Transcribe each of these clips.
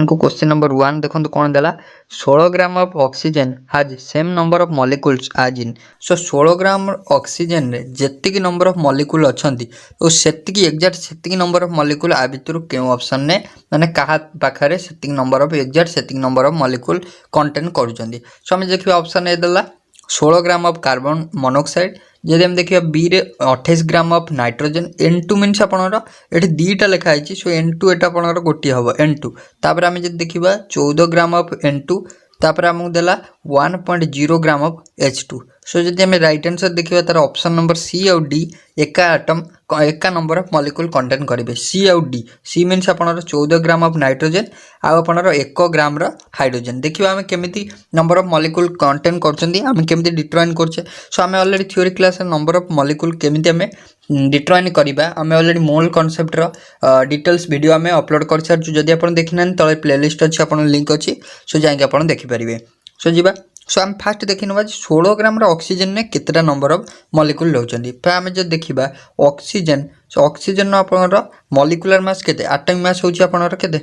इनको question number 1 देखो कौन देला 16 gram of oxygen has same number of molecules as in. So 16 gram oxygen रे जेतिकी नंबर ऑफ मॉलिक्यूल अछंती तो सेतिकी एग्जैक्ट सेतिकी नंबर ऑफ मॉलिक्यूल आ भितर केउ ऑप्शन ने माने कहा पाखरे सेतिकी नंबर ऑफ एग्जैक्ट सेतिकी नंबर ऑफ मॉलिक्यूल कंटेन करूचंदी। सो हम देखिबा ऑप्शन ए देला 16 ग्राम ऑफ कार्बन मोनोक्साइड। जदि हम देखिए बी रे 28 gram of nitrogen. N2 means आपनर एठी दीटा लिखा है सो N2 एटा आपनर गोटी हबो N2। तापर हम जदि देखिबा 14 ग्राम ऑफ N2 तापर हमहु देला 1.0 ग्राम ऑफ H2। सो जदि हम राइट आंसर देखिबा तार ऑप्शन नंबर सी और डी एका एटम एका नंबर ऑफ मॉलिक्यूल कंटेन करिवे सी और डी। सी मीन्स आपनर 14 ग्राम ऑफ नाइट्रोजन आ आपनर 1 ग्राम रो हाइड्रोजन। देखिबा हम केमिति नंबर ऑफ मॉलिक्यूल कंटेन करचंदी हम केमिति डिटरमाइन करछे। सो हम already theory class number of molecule केमिति हम डिटरमाइन करिबा हम ऑलरेडी मोल कांसेप्ट रो डिटेल्स वीडियो हम अपलोड कर छारछु। जदि आपन देखिनान तळे प्लेलिस्ट अछि आपन लिंक अछि सो जाके आपन देखि परिबे। सो जीवा सो हम फास्ट देखि नबा 16 ग्राम रो ऑक्सीजन ने केतरा नंबर ऑफ मॉलिक्यूल लउचंदी। पे हम जे देखिबा ऑक्सीजन सो ऑक्सीजन नो आपनर मॉलिक्यूलर मास केते एटॉमिक मास होची आपनर केते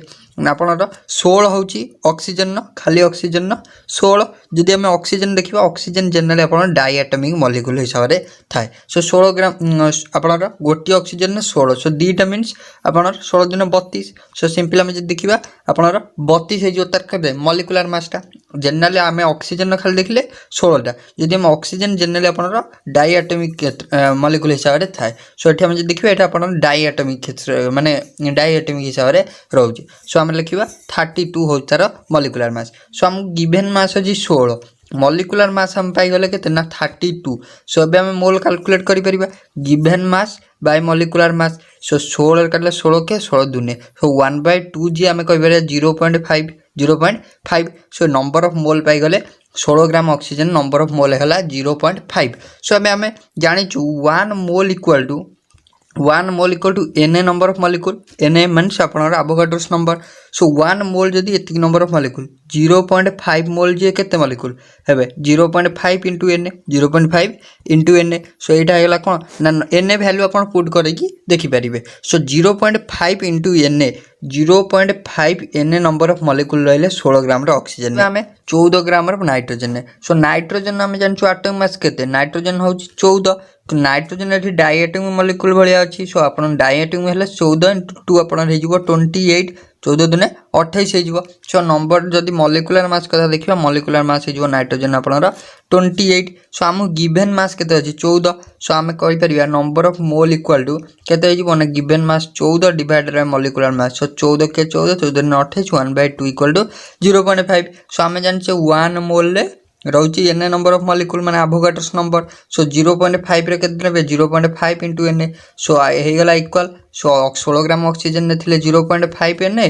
आपनर 16 होची ऑक्सीजन नो खाली ऑक्सीजन नो 16। जदि हम ऑक्सीजन देखिबा ऑक्सीजन जनरली आपन डाई एटॉमिक मॉलिक्यूल हिसाब रे थाए। सो 16 ग्राम आपनर गोटी ऑक्सीजन ने 16 सो दीटा मीन्स आपनर 16 दिन 32। सो सिंपल हम जे देखिबा आपनर 32 हे जो तार केते मॉलिक्यूलर मास टा जनरली हम ऑक्सीजन खाली देखले 16 टा। जदि हम ऑक्सीजन जनरली आपनर डाई एटॉमिक मॉलिक्यूल हिसाब रे थाए। सो एठी हम जे देखिबा एटा आपन डाई एटॉमिक क्षेत्र माने डाई एटॉमिक हिसाब रे रहउची। सो हम लिखिबा 32 हो तार मॉलिक्यूलर मास। सो हम गिवन मास अछि 16 मॉलिक्यूलर मास हम पाई गले केते ना 32। सो अब हम मोल कैलकुलेट करि परिबा given mass by molecular mass. So 16 काटले 16 के 16 दुने सो 1/2 जी हम कहबे 0.5 सो नंबर ऑफ मोल पाई गले 16 gram oxygen number of mole हैला 0.5। सो अब हम जानि छु 1 mole equal to Na number of molecule Na means आपनर एवोगाड्रोस नंबर। सो 1 मोल जदी एतिक नंबर ऑफ मॉलिक्यूल 0.5 मोल जे केते मॉलिक्यूल हेबे 0.5 into Na 0.5 into Na। सो एटा हेला कोन ना Na वैल्यू आपन पुट करे की देखि परिबे। सो 0.5 into Na 0.5 Na number of molecule रहले 16 ग्राम रो ऑक्सीजन में हमें 14 ग्राम रो नाइट्रोजन ने। सो नाइट्रोजन हम जानछु एटॉमिक मास केते नाइट्रोजन होची 14 तो नाइट्रोजन एठी डाई एटॉमिक मॉलिक्यूल भलिया अछि। सो आपन डाई एटॉमिक हेले 14 into 2 आपन हे जिवो 28 14 दुने 28 हे जिवो। सो नंबर जदी मॉलिक्यूलर मास कथा देखिबा मॉलिक्यूलर मास हे जिवो नाइट्रोजन आपनर 28। सो हम गिवन मास केते अछि 14। सो हम कहि परिबा number of mole equal to केते हे जिवो ना given mass 14 divided by molecular mass. So 14 के 14 ने 28 1/2 इक्वल टू 0.5। सो हम जानछे 1 मोल ले रहउची Na नंबर ऑफ मॉलिक्यूल माने एवोगाड्रोस नंबर। सो 0.5 रे केते नेबे 0.5 into Na। सो हे गला इक्वल सो 16 ग्राम ऑक्सीजन ने थिले 0.5 Na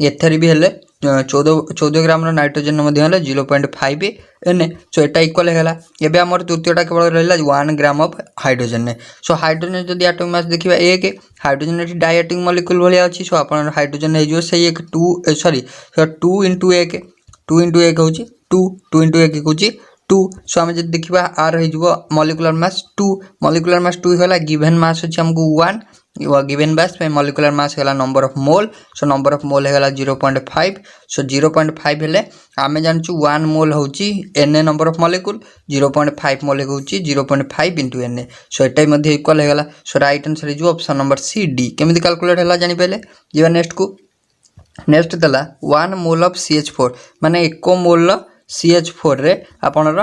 एथरी भी हेले 14 ग्राम रो नाइट्रोजन मध्ये हेले 0.5 Na। सो एटा इक्वल हे गला। एबे हमर तृतीयटा केवल रहला 1 ग्राम ऑफ हाइड्रोजन ने। सो हाइड्रोजन जदी एटॉमिक मास देखिबा 1 हाइड्रोजन एठी डाई एटॉमिक मॉलिक्यूल भलिया अछि। सो आपन हाइड्रोजन हे जो से 2 into 1 होची 2 into 1 होची 2। सो हम जदी देखिबा आर हे जिवो मॉलिक्यूलर मास 2 होला गिवन मास अछि हमको 1 गिवन मास पे मॉलिक्यूलर मास होला number of mole. So number of mole हेला 0.5। सो 0.5 हेले आमे जानछु 1 मोल होची Na number of molecule 0.5 mole होची 0.5 into Na। सो एटाई मध्ये इक्वल हे गला। So right answer is option number C D. केमिति कैलकुलेट होला जानि पहले जीवा नेक्स्ट को नेक्स्ट दला 1 मोल ऑफ CH4 माने 1 मोल CH4 रे आपनर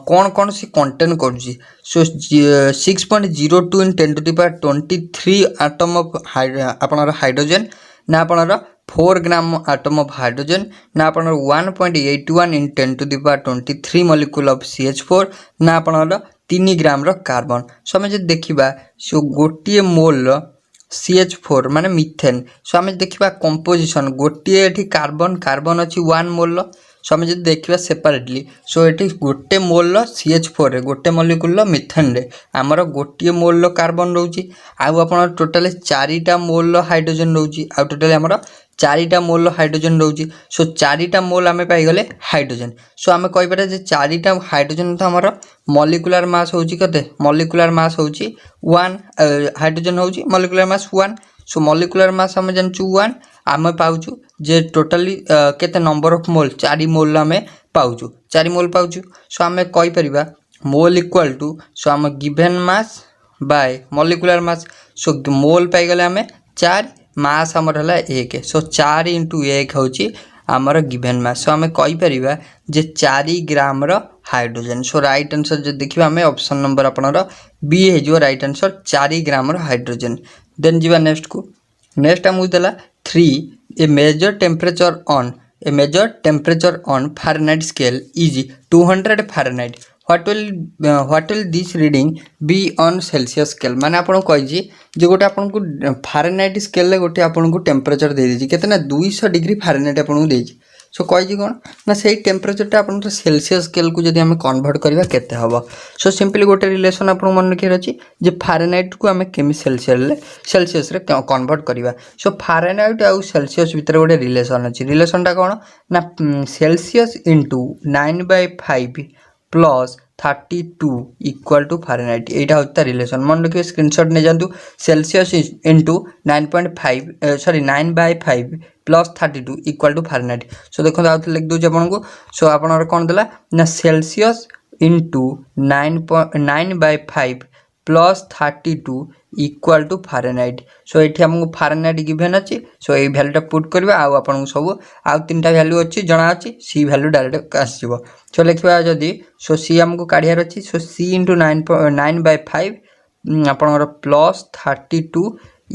कोन कोन सी कंटेन करजी। So 6.02 in 10 to the power 23 atom of आपनर हाइड्रोजन ना आपनर 4 ग्राम एटम ऑफ हाइड्रोजन ना आपनर 1.81 in 10 to the power 23 molecule of CH4 ना आपनर 3 ग्राम रो कार्बन। सो हम जे देखिबा सो गोटिए मोल CH4 माने मिथेन। सो हम देखिबा कंपोजिशन गोटिए एठी कार्बन अछि 1 मोल। सो हम जे देखिबा सेपरेटली सो एठी गोटे मोल CH4 रे गोटे मॉलिक्यूल मिथेन रे हमर गोटिए मोल कार्बन रहउची आ आपन टोटल 4टा मोल हाइड्रोजन रहउची आ टोटल हमर 4टा मोल हाइड्रोजन रहउची। सो 4टा मोल हमें पाई गले हाइड्रोजन। सो हमें कहि पारे जे 4टा हाइड्रोजन तो हमर मॉलिक्यूलर मास होची कते मॉलिक्यूलर मास होची 1 हाइड्रोजन होची मॉलिक्यूलर मास 1। सो मॉलिक्यूलर मास हम जानछु 1 आम पाऊँ जे टोटाली केते नंबर ऑफ मोल 4 मोल आम पाऊँ 4 मोल पाऊँ सो आम कहीपर मोल इक्वाल टू सो आम given mass by molecular mass so mole पाईगले आम 4 मास आमर है 1 सो 4 इंटू 1 हूँ आमर गिभेन मास सो आम कहीपर जे 4 gram hydrogen so right answer जो देखिए आम ऑप्शन नंबर आपनर बी हो right answer 4 gram hydrogen. Then जीवा नेक्स्ट को नेक्स्ट आमको देला 3 a measure temperature on Fahrenheit scale is 200 Fahrenheit what will this reading be on Celsius scale माने आपन कहि जे गोटे आपन को फारेनहाइट स्केल ले गोटे आपन को टेम्परेचर दे दी केतना 200 डिग्री फारेनहाइट आपन को देछि सो कहि कौन ना से टेम्परेचर आपन सेल्सियस स्केल को जदि आम कन्वर्ट करबा केते हबो सो सिंपली गोटे रिलेशन आपन मन रखिर अछि जे फारेनहाइट को आम केमि सेल्सियस रे कन्वर्ट करबा सो फारेनहाइट आउ सेल्सियस भितर गोटे रिलेशन अछि रिलेशनटा कोन ना Celsius into 9/5 plus 32 equal to Fahrenheit यहाँ होता रिलेशन मन रखिए स्क्रीनशॉट नहीं जातु Celsius into 9.5 sorry 9/5 plus 32 equal to Fahrenheit so देखो आउ लिख दूसरे आपको सो आप कौन देला ना Celsius into 9/5 plus 32 equal to Fahrenheit so ये आमको फारेनहाइट गिभेन अच्छी सो ये भैल्यूटा पुट करवा आपको सब आउ 3टा भैल्यू अच्छी जना अच्छी सी भैल्यू डायरेक्ट आसो सो लिखा जदि सो सी आमको काढ़ार अच्छी सो सी इंटू 9/5 आपणकर प्लस 32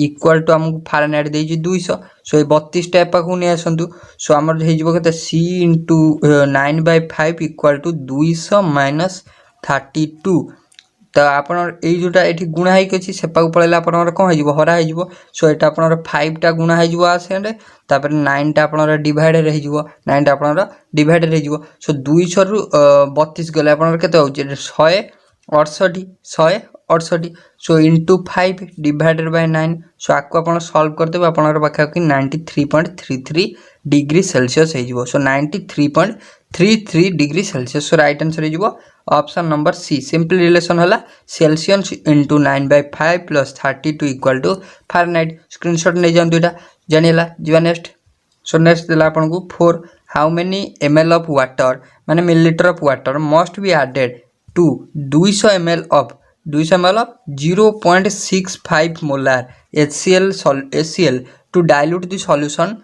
इक्वल टू आमको फारेनहाइट देजी 200 सो ये 32 टाइप पाक नहीं आसतु सो आमर हो सी इंटू 9/5 इक्वल टू 200 माइनस 32 तो आपन जोटा ये गुणा होगी सेपाक पड़े आप कौन हो हरा हो सो यहाँ आप 5टा गुणा हो आसेंडे तापर 9टा आप डिवाइडेड हो 9टा आप डिवाइडेड हो सो 200 रु 32 गले आप 168 सो इंटू 5 डिवाइडेड बाय 9 सो आपको आप सल्व करदे आप पाखापाखि 93.33 डिग्री सेल्सियस हो so 93.33 degree Celsius so right answer हो option number C simple relation है Celsius into 9/5 plus 32 equal to Fahrenheit screenshot नहीं जातु यहाँ जानिला जीवा नेक्स्ट सो नेक्स्ट देला आपन को 4 how many ml of water माने millilitre of water must be added to 200 ml of 0.65 molar HCl to dilute the solution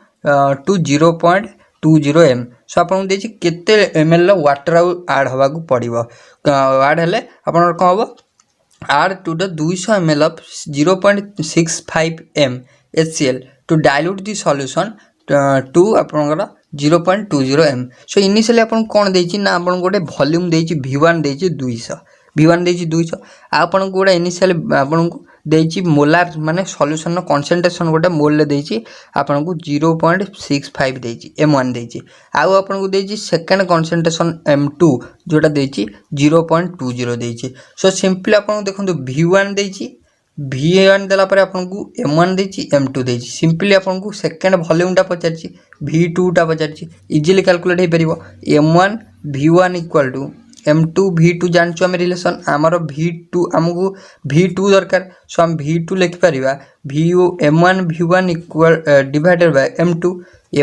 to 0.20 m so आपन देछि केते ml वाटर ऐड होबा को पड़िबो ऐड हेले आपन कोन हो add to the 200 ml of 0.65 m HCl to dilute the solution to आपन 0.20 m सो इनिशियली आपन कोन देछि ना आपन गोटे वॉल्यूम देछि V1 देछि 200 V1 देछि 200 आपन गोटा इनिशियली आपन को देछि मोलार माने सॉल्यूशन कंसंट्रेशन गोटे मोल ले देछि आपन को 0.65 देछि M1 देछि आउ आपन को देछि सेकंड कंसंट्रेशन M2 जोटा देछि 0.20 देछि सो सिंपली आपन को देखंतु V1 देछि V1 देला पर आपन को M1 देछि M2 देछि सिंपली आपन को सेकंड वॉल्यूम टा पचारछि V2 टा पचारछि इजीली कैलकुलेट हे परिबो M1 V1 equal to M2 V2 जानछु हम रिलेशन आमर V2 हमको V2 दरकार सो हम V2 लिख परिबा M1 V1 equal divided by M2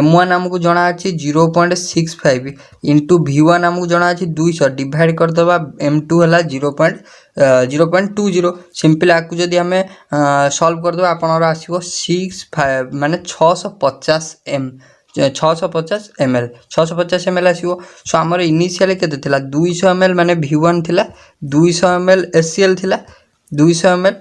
M1 हमको जना अछि 0.65 इंटू V1 हमको जना अछि 200 डिवाइड कर दबा M2 हला 0.20 सिंपल आकु जदी हमें सॉल्व कर दबा आपनर आसीबो 65 माने 650 m 650 ml 650 ml आसीबो सो हमर इनिशियली केते थिला 200 ml माने V1 थिला 200 ml HCl थिला 200 ml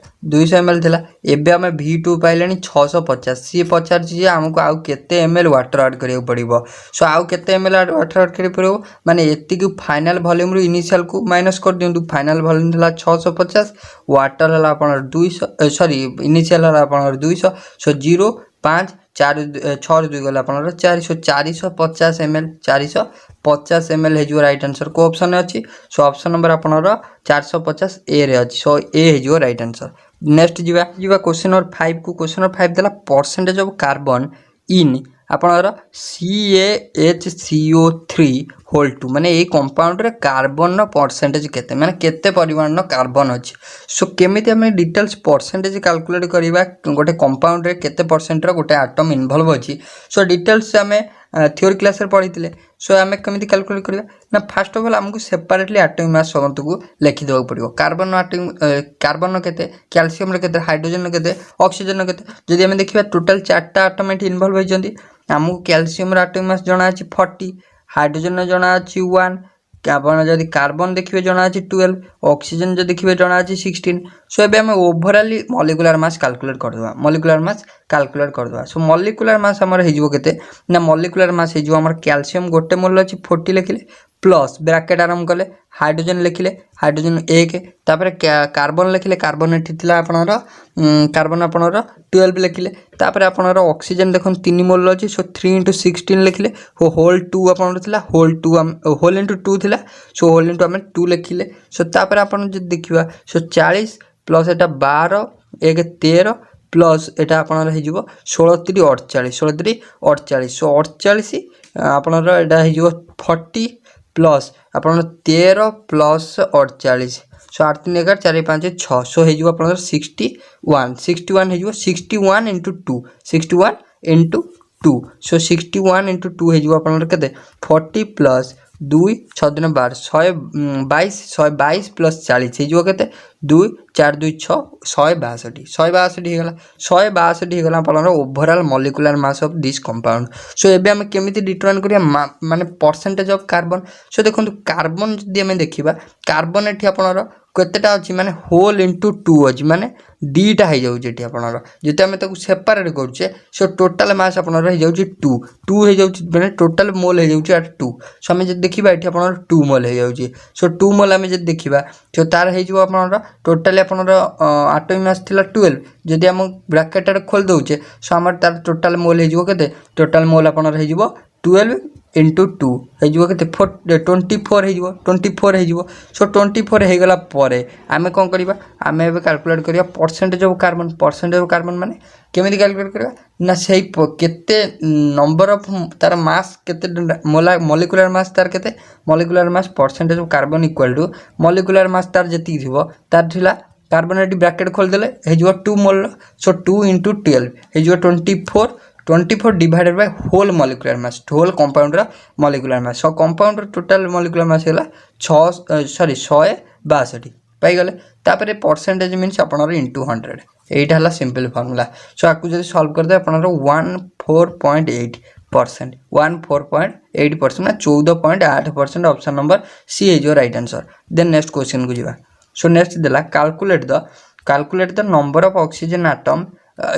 थिला एबे हमें V2 पाइलेनी 650 सी 50 जे हमको आउ केते ml वाटर ऐड करियो पड़िबो सो आउ केते ml वाटर ऐड करियो पड़िबो माने एति की फाइनल वॉल्यूम रो इनिशियल को माइनस कर दियंतु फाइनल वॉल्यूम थिला 650 वाटर हला आपन 200 सॉरी इनिशियल हला आपन 200 सो 0 5 4 6 2 गला आपन 450 ml 450 ml हे राइट आंसर को ऑप्शन अछि सो ऑप्शन नंबर आपन 450 ए रे अछि सो ए हे राइट आंसर नेक्स्ट जीवा क्वेश्चन नंबर 5 को क्वेश्चन नंबर 5 देला परसेंटेज ऑफ कार्बन इन आपणर CaHCO3 होल 2 माने ये कंपाउंड रे कार्बन परसेंटेज केते माने केते परिमाण कार्बन अछि। सो केमिति हमें डिटेल्स परसेंटेज कैलकुलेट करबा गोटे कंपाउंड रे केते परसेंट रो गोटे एटम इन्वॉल्व अछि। सो डिटेल्स हमें थ्योरी क्लास रे पढ़िथिले। सो आम केमी कैलकुलेट करवा ना फास्ट ऑफ ऑल आमको सेपरेटली एटॉमिक मास समस्त को लिखि देवा पड़ो। कार्बन कार्बन केते कैल्शियम रे केते हाइड्रोजन केते ऑक्सीजन केते जदि आम देखिबा टोटल 4टा एटम एठी इन्वॉल्व होइजंती। आमको कैल्शियम रे एटॉमिक मास जणा अछि 40, हाइड्रोजन जणा अछि 1, कार्बन जदि कार्बन देखिबे जणा अछि 12, ऑक्सीजन जदि देखिबे जणा अछि 16। सो एबे हम ओवरऑल मॉलिक्यूलर मास कैलकुलेट करदवा। मॉलिक्यूलर मास कैलकुलेट करदवा। सो मॉलिक्यूलर मास हमर हेजिवो केते ना मॉलिक्यूलर मास हेजिवो हमर कैल्शियम गोटे मोल अछि 40 लिखिले प्लस ब्रैकेट आरंभ कले हाइड्रोजन लिखिले हाइड्रोजन 1 तापर कार्बन लिखिले कार्बन एठी थिला आपनर कार्बन आपनर 12 लिखिले तापर आपनर ऑक्सीजन देखन 3 मोल अछि। सो 3 * 16 लिखिले होल 2 आपनर थिला होल 2 होल इनटू 2 थिला। सो होल इनटू हम 2 लिखिले। सो तापर आपन जे देखिबा सो 40 प्लस एटा 12 1 13 प्लस एटा आपनर हेजिवो 16 3 48 16 3 48। सो 48 आपनर एटा हेजिवो 40 प्लस आपनर 13 प्लस 48। सो 8 3 11 4 5 6 सो हेजिवो आपनर 61 हेजिवो 61 * 2 61 * 2। सो 61 * 2 हेजिवो आपनर केते 40 प्लस 2 6 दिन 12 122 प्लस 40 हेजिवो केते 2 4 2 6 162 हेगला 162 हेगला आपनर overall molecular mass of this compound. So एबे हम केमिति डिटरमाइन करिया माने परसेंटेज ऑफ कार्बन। सो देखंतु कार्बन जदि हम देखिबा कार्बन एठी आपनर केतेटा अछि माने होल इनटू 2 अछि माने दीटा हे जाउ जेठी आपनर जते हम ताकू सेपरेट करछे। सो टोटल मास आपनर हे जाउ 2 हे जाउ माने टोटल मोल हे जाउ 2। सो हम जे देखिबा एठी आपनर 2 मोल हे जाउ। सो 2 मोल हम जे देखिबा सो तार हे जाउ आपनर टोटल आपनर एटॉमिक मास थिला 12 जदि हम ब्रैकेट रे खोल दउचे। सो हमर तार टोटल मोल हे जाउ केते टोटल मोल आपनर हे जाउ 12 * 2 हे जाउ केते 24 हे जाउ 24 हे जाउ। सो 24 हे गला परे आमे कोन करिबा आमे एबे कैलकुलेट करिया परसेंटेज ऑफ कार्बन माने केमिति कैलकुलेट करिया ना सेही केते नंबर ऑफ तार मास केते मॉलिक्यूलर मास तार केते molecular mass percentage of carbon equal to molecular mass तार जति थिबो तार थिला कार्बन एटी ब्रैकेट खोल देले हे जो 2 मोल। सो 2 * 12 हे जो 24 divided by whole molecular mass whole compound रा molecular mass. So compound total molecular mass हैला 162 पाई गले। तापर परसेंटेज मींस आपनर इनटू 100 एटा हला सिंपल फार्मूला। सो आकु जदि सॉल्व कर दे आपनर 14.8% 14.8% ना 14.8% option number c is your right answer. Then next question को जीवा। सो नेक्स्ट देला calculate the number of oxygen atom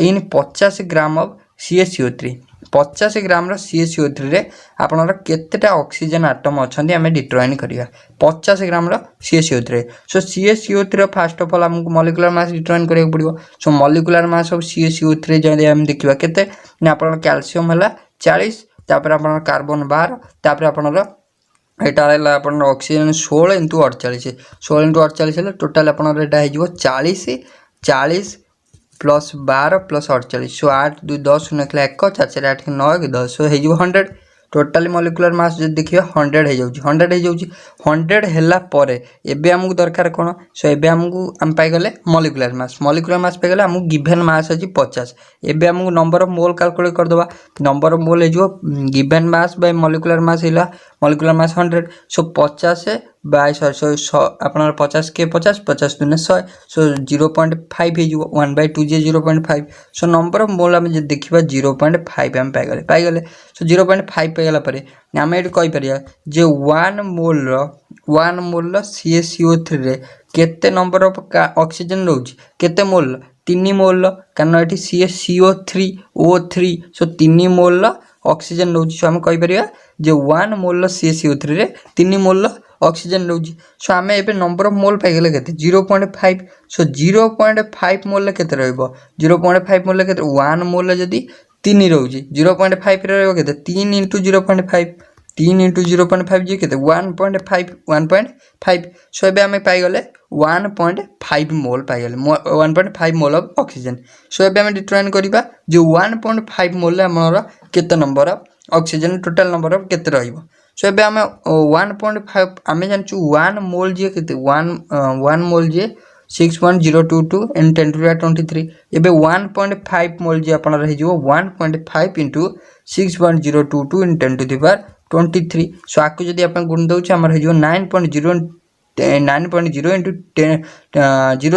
in 50 gram of CaCO3 50 gram रो CaCO3 रे आपनर केतेटा ऑक्सीजन एटम अछंती हमें डिटरमाइन करिया 50 ग्राम रो CaCO3 रे। सो CaCO3 रो फर्स्ट ऑफ ऑल हमको मॉलिक्यूलर मास डिटरमाइन करिया पड़िबो। सो मॉलिक्यूलर मास ऑफ CaCO3 जदि हम देखिबा केते ना आपनर कैल्शियम हला 40 तापर आपनर कार्बन 12 तापर आपनर एटा हला आपनर ऑक्सीजन 16 * 48 16 * 48 हला टोटल आपनर एटा हे जिवो 40 प्लस 12 प्लस 48। सो 8 2 10 निकला 1 4 4 8 9 10 सो हे जिवो 100 टोटल मॉलिक्यूलर मास जे देखियो 100 हे जाउची 100 हेला परे एबे हमकु दरकार कोन। सो एबे हम पाई गले मॉलिक्यूलर मास पाई गले हमकु गिवन मास अछि 50। एबे हमकु नंबर ऑफ मोल कैलकुलेट कर दबा नंबर ऑफ मोल हे जो गिवन मास बाय मॉलिक्यूलर मास हिला मॉलिक्यूलर मास 100। सो 50 बाय 100 आपनर 50 के 50 50 दुने 100 सो 0.5 हे जो 1/2 जे 0.5। सो नंबर ऑफ मोल हम जे देखिबा 0.5 हम पाई गले। सो 0.5 पाई गला परे हम एट कहि परिया जे 1 मोल CaCO3 रे केते नंबर ऑफ ऑक्सीजन रहउची केते मोल 3 मोल कारण एठी CaCO3 O3 सो 3 मोल ऑक्सीजन रहउची। सो हम कहि परिया जे 1 मोल CaCO3 रे 3 मोल ऑक्सीजन रहउची। सो हमें एबे नंबर ऑफ मोल पाई गले केते 0.5। सो 0.5 मोल केते रहइबो 0.5 मोल केते 1 मोल जदी 3 रहउची 0.5 रे रहइबो केते 3 * 0.5 3 * 0.5 जे केते 1.5 1.5। सो एबे हमें पाई गले 1.5 मोल पाइगले 1.5 मोल ऑफ ऑक्सीजन। सो एबे हम डिटरमाइन करिबा जो 1.5 मोल रे हमर केते number of oxygen total number of केते रहइबो। सो एबे हम 1.5 आमे जानचु 1 मोल जे केते 1 मोल जे 6.022 इन 10 to the 23 एबे 1.5 मोल जे अपन रहि जिवो 1.5 into 6.022 in 10 to the power 23। सो आकु जदी अपन गुण दउछ हमर रहि जिवो 9.0 into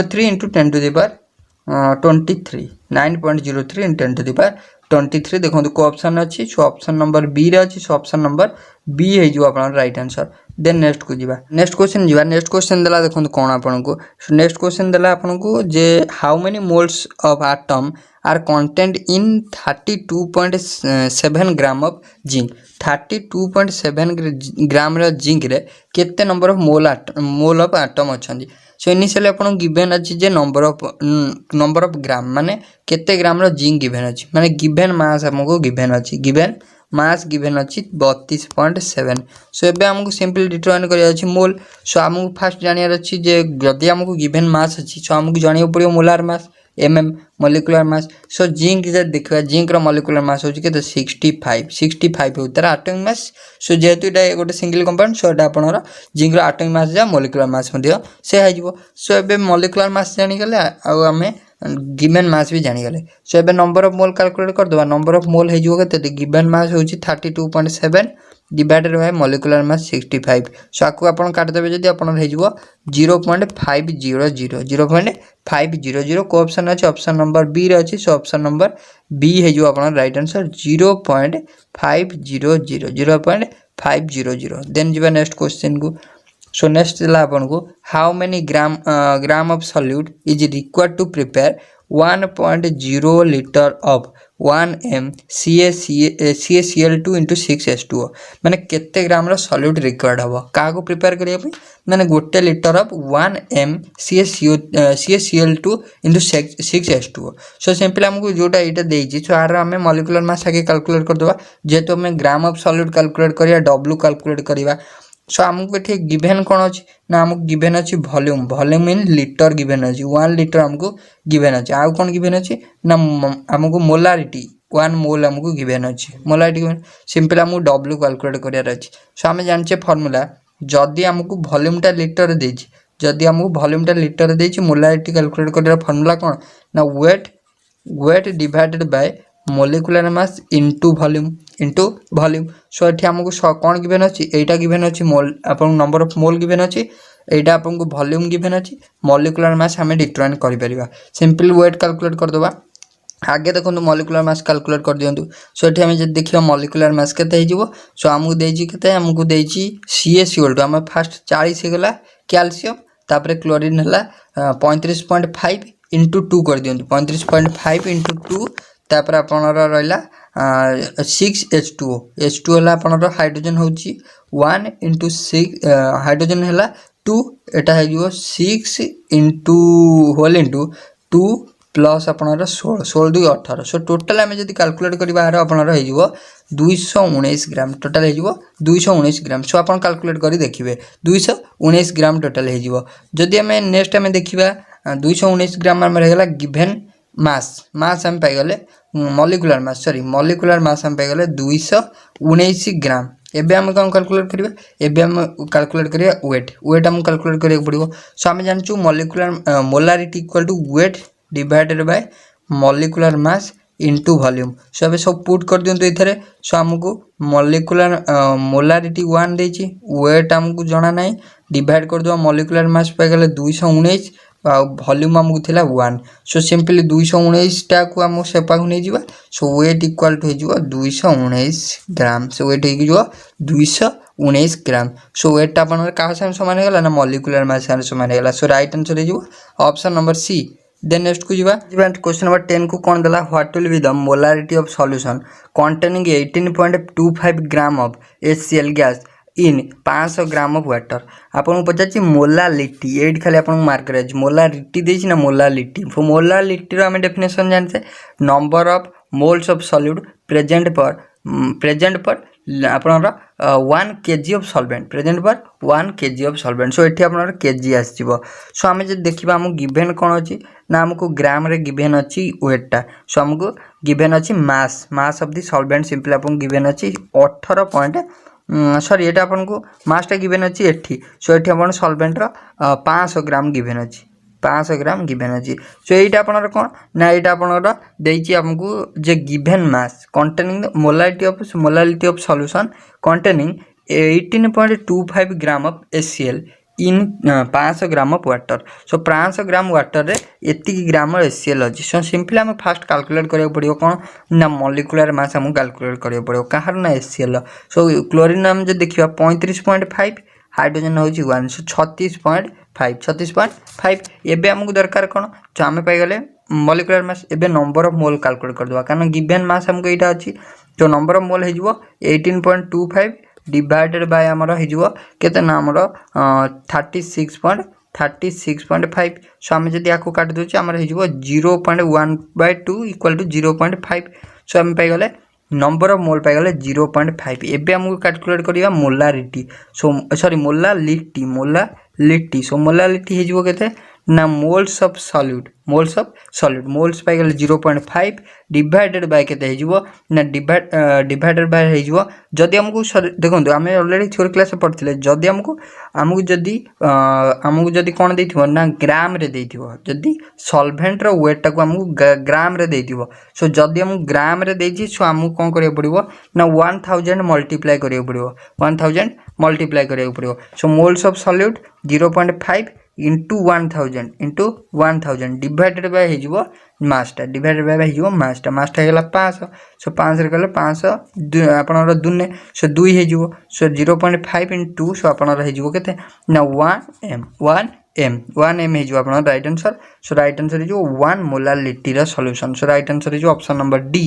03 into 10 to the power 23 9.03 into 10 to the power 23 देखो को ऑप्शन अछि। सो ऑप्शन नंबर बी रे अछि। सो ऑप्शन नंबर बी हे जो अपन राइट आंसर। देन नेक्स्ट को जीवा नेक्स्ट क्वेश्चन देला देखो कोन आपन को। सो नेक्स्ट क्वेश्चन देला आपन को जे how many moles of atom are content in 32.7 gram of zinc. 32.7 gram रे जिंक रे केते number of mole of atom अछंदी। सो इनिशियली आपन गिवन अछि जे नंबर ऑफ ग्राम माने केते ग्राम रो जिंक गिवन अछि माने गिवन मास हमको गिवन अछि गिवन मास गिवन अछि 32.7। सो एबे हमको सिंपल डिटरमाइन करिया अछि मोल। सो हमको फर्स्ट जानियार अछि जे जदी हमको गिवन मास अछि सो हमको जानियो पड़ियो molar mass mm molecular mass. So zinc जे देखबा जिंक रो मोलिकुलर मास होछि के 65 होतरा एटॉमिक मास। सो जेतु एटा गोटे सिंगल कंपाउंड सो एटा आपनर जिंक रो एटॉमिक मास जा मोलिकुलर मास मदियो से हा जिवो। सो एबे मोलिकुलर मास जानि गेले आ हमें गिवन मास भी जानि गेले। सो एबे नंबर ऑफ मोल कैलकुलेट कर दबा। नंबर ऑफ मोल हे जिवो केते गिवन मास होछि 32.7 divided by molecular mass 65। So आकु आपन काट देबे जदी आपन हे जिवो 0.500 को ऑप्शन अछि ऑप्शन नंबर बी रे अछि। सो ऑप्शन नंबर बी हे जो आपन राइट आंसर 0.500। देन जीवा नेक्स्ट क्वेश्चन को। सो नेक्स्ट दिला आपन को how many gram of solute is required to prepare 1.0 litre of 1m CaCl2 into 6H2O माने केते ग्राम रो सॉल्यूट रिक्वायर्ड हबो का को प्रिपेयर करिया पे माने गोटे litre of 1m CaCl2 into 6H2O। So simple हमको जोटा एटा देछि सो आर हमें मोलिकुलर मास आगे कैलकुलेट कर दबा जेतो हमें ग्राम ऑफ सॉल्यूट कैलकुलेट करिया W कैलकुलेट करिवा। सो हमको एठी गिवन कोन अछि ना हमको गिवन अछि वॉल्यूम इन लीटर गिवन अछि 1 लीटर हमको गिवन अछि। आ कोन गिवन अछि ना हमको मोलारिटी 1 मोल हमको गिवन अछि मोलारिटी गिवन सिंपल हमको W कैलकुलेट करिया अछि। सो हम जानचे फार्मूला जदी हमको वॉल्यूम टा लीटर देछि जदी हमको वॉल्यूम टा लीटर देछि मोलारिटी कैलकुलेट करिया फार्मूला कोन ना weight divided by molecular mass into volume. So एठी हमको कोन गिवन अछि एटा गिवन अछि मोल अपन नंबर ऑफ मोल गिवन अछि एटा अपन को वॉल्यूम गिवन अछि मोलिकुलर मास हमें डिटरमाइन करि परिबा। सिंपल वेट कैलकुलेट कर दबा आगे देखो मोलिकुलर मास कैलकुलेट कर दियंतु। सो एठी हमें जे देखियो मोलिकुलर मास केते हे जिवो सो हमको देछि केते हमको देछि CaCl2 हम फर्स्ट 40 हे गला कैल्शियम तापरे क्लोरीन हला 35.5 into 2 कर दियंतु 35.5 into 2 तापर आपनर रहला 6H2O H2O हला आपनर हाइड्रोजन होची 1 into 6 हाइड्रोजन हला 2 एटा हे जिवो 6 into होल into 2 प्लस आपनर 16 2 18। सो टोटल हमें जदी कैलकुलेट करिबा आरो आपनर हे जिवो 219 ग्राम टोटल हे जिवो 219 ग्राम। सो आपन कैलकुलेट करी देखिबे 219 ग्राम टोटल हे जिवो। जदी हमें नेक्स्ट हमें देखिबा 219 ग्राम में रहेला गिवन मास हम पाई गले मोलिकुलर मास हम पाई गले 219 ग्राम। एबे हम कोन कैलकुलेट करिबा एबे हम कैलकुलेट करिया वेट हम कैलकुलेट करिया पड़िबो। सो हम जानचू molarity equal to weight divided by molecular mass into volume. So एबे सब पुट कर दियंतु इथरे। सो हमको मोलारिटी 1 देछि वेट हमको जणा नै डिवाइड कर दो मोलिकुलर मास पाई गले 219 वॉल्यूम हमको थिला 1। सो सिंपली 219 टा को हम सेपा को नै जिवा। सो वेट इक्वल टू हे जिवो 219 ग्राम। सो वेट हे जिवो 219 ग्राम। सो वेट आपन का समान हे गला ना मोलिकुलर मास समान हे गला। सो राइट आंसर हे जिवो option number c. Then next को जीवा क्वेश्चन नंबर 10 को कोन देला what will be the molarity of solution containing 18.25 gram of HCl gas in 500 gram of water. आपन पचाची मोलालिटी एट खाली आपन मार्क करे मोलारिटी देछि ना मोलालिटी। मोलालिटी रो हम डेफिनेशन जानते number of moles of solute present पर आपणर 1 kg of solvent present for 1 kg of solvent so ये आपनर केजी आसो सो आम जो देखा आमको गिभेन कौन अच्छी ना आमको ग्राम रे गिभेन अच्छी वेटा सो आमको गिभेन अच्छी mass of the solvent simply आपको गिभेन अच्छी 18 पॉइंट सॉरी ये आपको मासटा गिभेन अच्छी एठी सो ये आप सॉल्वेंटर 500 ग्राम गिभेन अच्छी 500 ग्राम गिभेन अच्छी सो ये आपनर कौन ना ये आपनर देइछि हमको जे given mass containing molality of solution containing 18.25 gram of HCl in 500 gram of water so 500 gram water रे एति ग्राम HCl अच्छी सो सिंपली आम फास्ट कैलकुलेट करिया पड़ियो कौन ना मॉलिक्यूलर मास हमको कैलकुलेट करिया पड़ियो कहार ना HCl सो क्लोरीन नाम जो देखिबा 35.5 हाइड्रोजन होची 1 सो 36.5 एबे हमको दरकार कौन जो आम पाइगले मॉलिक्यूलर मास एबे नंबर ऑफ मोल कैलकुलेट कर दवा कारण गिवन मास हमको एटा अच्छी जो नंबर ऑफ मोल हो 18.25 डिवाइडेड बाय आमर हो केते ना आमर 36.5 सो आम जब या काट दूचे आमर हो 0.1/2 इक्वल टू 0.5 सो आम पाइगले नंबर ऑफ मोल पाइगले 0.5 एबे हमको कैलकुलेट करिया molarity so sorry molality so molality हो केते ना मोल्स ऑफ सॉल्यूट मोल्स पाइगले 0.5 डिवाइडेड बाय केते हो ना डिवाइडेड बाय हो जदि हमको देखो आम ऑलरेडी थ्योरी क्लास पढ़ते जदि हमको जदि कौन देथिबो ना ग्राम रे देथिबो जदि सॉल्वेंट रो वेट टाको हमको ग्राम रे देथिबो सो जदि हम ग्राम रे देछि सो हमको कोन करिया पड़िबो ना 1000 मल्टीप्लाई करिया पड़िबो 1000 मल्टीप्लाई करिया पड़िबो so moles of solute 0.5 into 1000 divided by हो मासटा डिवाइडेड बाय हो मासटा होगा 500 सो 500 कले 500 आपनर दुने सो 2 हो सो 0.5 इंटू सो आपनर हो केते ना 1 m हो आपनर right answer so right answer हो 1 मोलालिटी रा सॉल्यूशन सो राइट आंसर हो ऑप्शन नंबर डी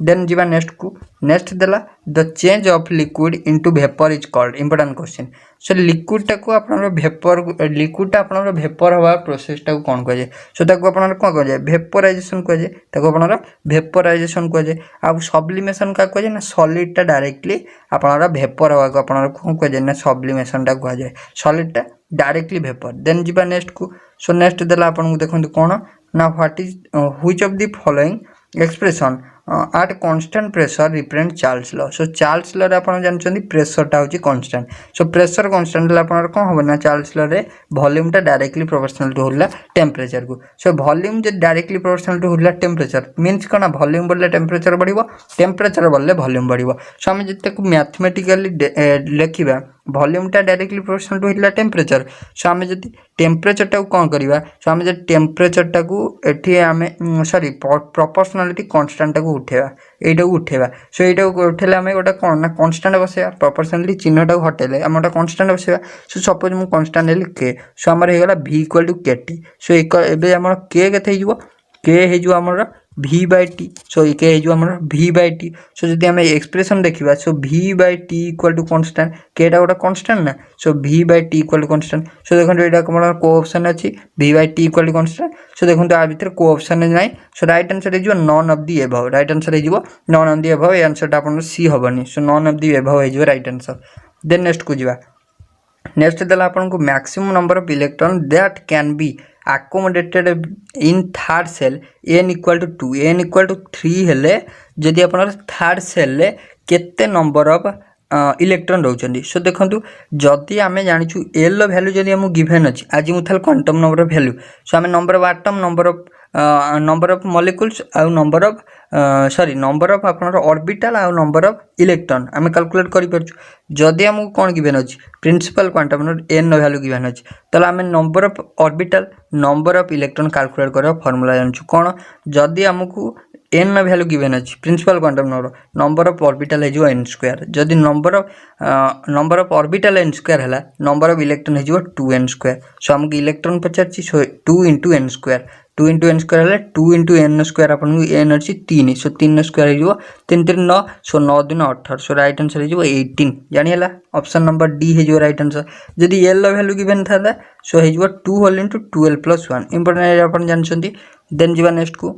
देन जीवा नेक्स्ट देला the change of liquid into vapour is called important question so liquid टाको आपनर वेपर हवा प्रोसेस टाको कोन कह जाय सो ताको आपनर कोन कह जाय वेपोराइजेशन कह जाय ताको आपनर वेपोराइजेशन कह जाय आ सब्लिमेशन का कह जाय ना सॉलिड टा डायरेक्टली आपनर वेपर हवा को आपनर कोन कह जाय ना सब्लिमेशन टा कह जाय सॉलिड टा डायरेक्टली वेपर देन जीवा नेक्स्ट को सो नेक्स्ट देला आपन देखंतु कोन ना what is which of the following expression at constant pressure represent Charles law so Charles law रे आपण जानछन्ती प्रेशर टा होची कांस्टेंट सो प्रेशर कांस्टेंट ला आपण कोन होबो ना चार्ल्स लॉ रे वॉल्यूम टा डायरेक्टली प्रोपोर्शनल टू होला टेंपरेचर को सो वॉल्यूम जे डायरेक्टली प्रोपोर्शनल टू होला टेंपरेचर मींस कोन वॉल्यूम बढ़ले टेंपरेचर बढ़िबो टेंपरेचर बढ़ले वॉल्यूम बढ़िबो सो हम जते को मैथमेटिकली लिखिबा वॉल्यूम टा डायरेक्टली प्रोपोर्शनल टू होला टेंपरेचर सो हम जति टेंपरेचर टा कोन करबा सो हम जे टेंपरेचर टा को एठी हमें सॉरी प्रोपोर्शनलिटी कांस्टेंट टा को उठेबा एटा उठेबा सो एटा उठेले हमें गोटा कोन ना कांस्टेंट बसेबा प्रोपोर्शनली चिन्ह टा हटेले हम गोटा कांस्टेंट बसेबा सो सपोज मु कांस्टेंट ले के सो हमर हे गेला v इक्वल टू kt सो एबे हमर k केते हिजबो k हेजु हमर v by t सो के हेजु हमर v by t सो जदि हम एक्सप्रेशन देखिबा so v by t equal to constant k टा गोटा कांस्टेंट ना so v by t equal to constant so देखंतु एटा हमर को ऑप्शन अछि v by t equal to constant so देखंतु आ भीतर को ऑप्शन नै सो राइट आंसर हेजु none of the above right answer हेजु नॉन ऑफ द अबव ए आंसर टा अपन सी हबनी so none of the above हेजु right answer then next को जिबा नेक्स्ट देला अपन को maximum number of electron that can be accommodated in third cell n equal to 2 n equal to 3 हेले जदि अपन थर्ड सेल ले केते नंबर ऑफ इलेक्ट्रॉन रहउचंदी सो देखंतु जदि आमे जानिछु l रो वैल्यू जदि हम गिवन अछि आज मुथल quantum number of value so आमे number of atom number of molecules आ number of sorry number of आपनर ऑर्बिटल आ नंबर ऑफ इलेक्ट्रॉन आमे कैलकुलेट करि परछु जदि हमको कोन गिवन अछि प्रिंसिपल क्वांटम नंबर n रो वैल्यू गिवन अछि तला आमे number of orbital number of electron calculate करबा फार्मूला जानछु कोन जदि हमको n रो वैल्यू गिवन अछि principal quantum number of orbital हे जो n स्क्वायर जदि number of orbital n square हला नंबर ऑफ इलेक्ट्रॉन हे जो 2n स्क्वायर सो हमको इलेक्ट्रॉन पचारछि 2 * n स्क्वायर 2 * n स्क्वायर हला 2 * n स्क्वायर अपन n अछि 3 सो 3 स्क्वायर हे जो 3 3 9 सो 9 2 18 सो राइट आंसर हे जो 18 जानि हला ऑप्शन नंबर डी हे जो राइट आंसर जदि l रो वैल्यू गिवन थाला सो हे जो 2 होल * 12 + 1 इंपोर्टेंट अपन जानछंती देन जीवा नेक्स्ट को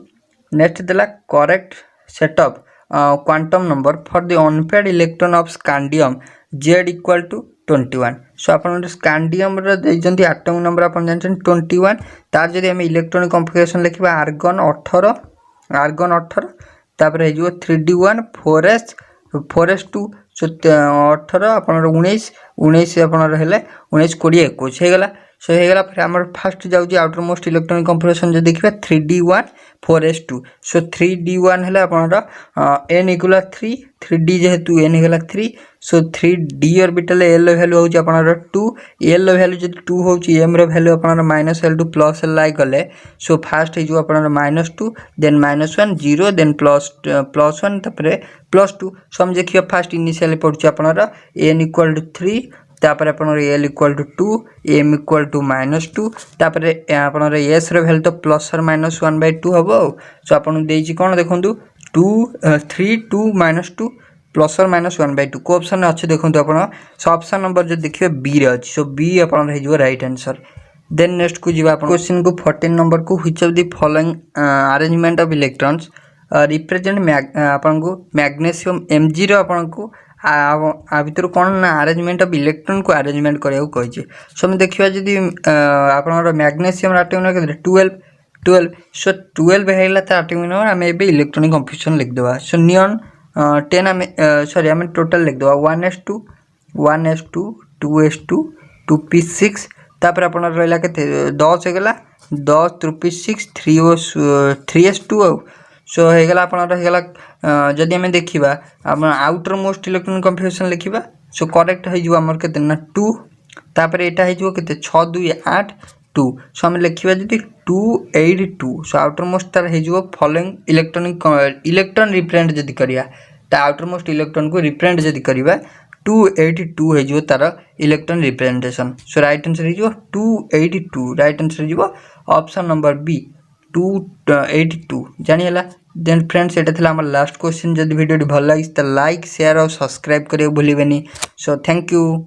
नेक्स्ट देला correct setup quantum number for the unpaired electron of scandium Z equal to 21। So आप स्कैंडियम देते आटमिक नंबर आप जानते 21। तार जब आम इलेक्ट्रॉनिक कन्फिगरेशन लिखा आर्गन 18 तापर हो 3D1 4s2 सो 18 आप 19 आपले 19 20 21 होगला। सो होगला आम फास्ट जाऊँगी आउटर मोस्ट इलेक्ट्रॉनिक कन्फिगरेशन जो देखिए 3D1 4s2 सो 3D1 है आप n इक्वल 3D जेहेतु n होगा 3 सो 3D ऑर्बिटल l वैल्यू हूँ आप 2 l वैल्यू जब 2 हो m वैल्यू आप -l टू प्लस l लाई गले सो फास्ट हो -2 देन -1 0 देन +1 तापर +2 सो हम देखिए फास्ट इनिशियल पड़ुचे आप n इक्वल टू 3 तापर आप l equal to 2 m equal to -2 तापर आप s वैल्यू तो +or-1/2 हम। सो आपको देती कौन देखूँ 2 3 2 -2 +or-1/2 को ऑप्शन अच्छे देखो आप। सो ऑप्शन नंबर जो देखिए बी रे अच्छी सो बी आप राइट आंसर। देन नेक्स्ट को जीवा क्वेश्चन को 14 नंबर को which of the following arrangement of electrons represent आपको मैग्नेशियम Mg आपको आ भर कौन ना अरेंजमेंट ऑफ इलेक्ट्रॉन को अरेंजमेंट कराया कही। सो हम देखा जी आप मैग्नेशियम आटमिक नंबर 12 सो 12 है तर आटमिक नंबर आम ए इलेक्ट्रॉनिक कन्फ्यूजन लिखिदेवा। सो नियन 10 आम सॉरी आम टोटाल लिखिदेवा 1s2 2s2 2p6 तापर आप रहा के 10 होगा 10 3p6 3s2 सो होगा आप जदि आम देखा आप आउटर मोस्ट इलेक्ट्रॉनिक कन्फिगरेशन लिखा सो करेक्ट होमर के 2 तापर यहाँ हो 6 2 8 2 सो आम लिखा जी 282 सो आउटर मोस्ट तार हो फॉलोइंग इलेक्ट्रॉन रिप्रेजेंट जदि करा आउटर मोस्ट इलेक्ट्रॉन को रिप्रेजेंट जदि करा 282 हो तार इलेक्ट्रॉन रिप्रेजेंटेशन। सो राइट आंसर हो 282 राइट आंसर हो ऑप्शन नंबर बी 282 जानीला। देन फ्रेंड्स ये था लास्ट क्वेश्चन जब वीडियो भल लगी तो लाइक शेयर और सब्सक्राइब करिए भूलिए। So thank you.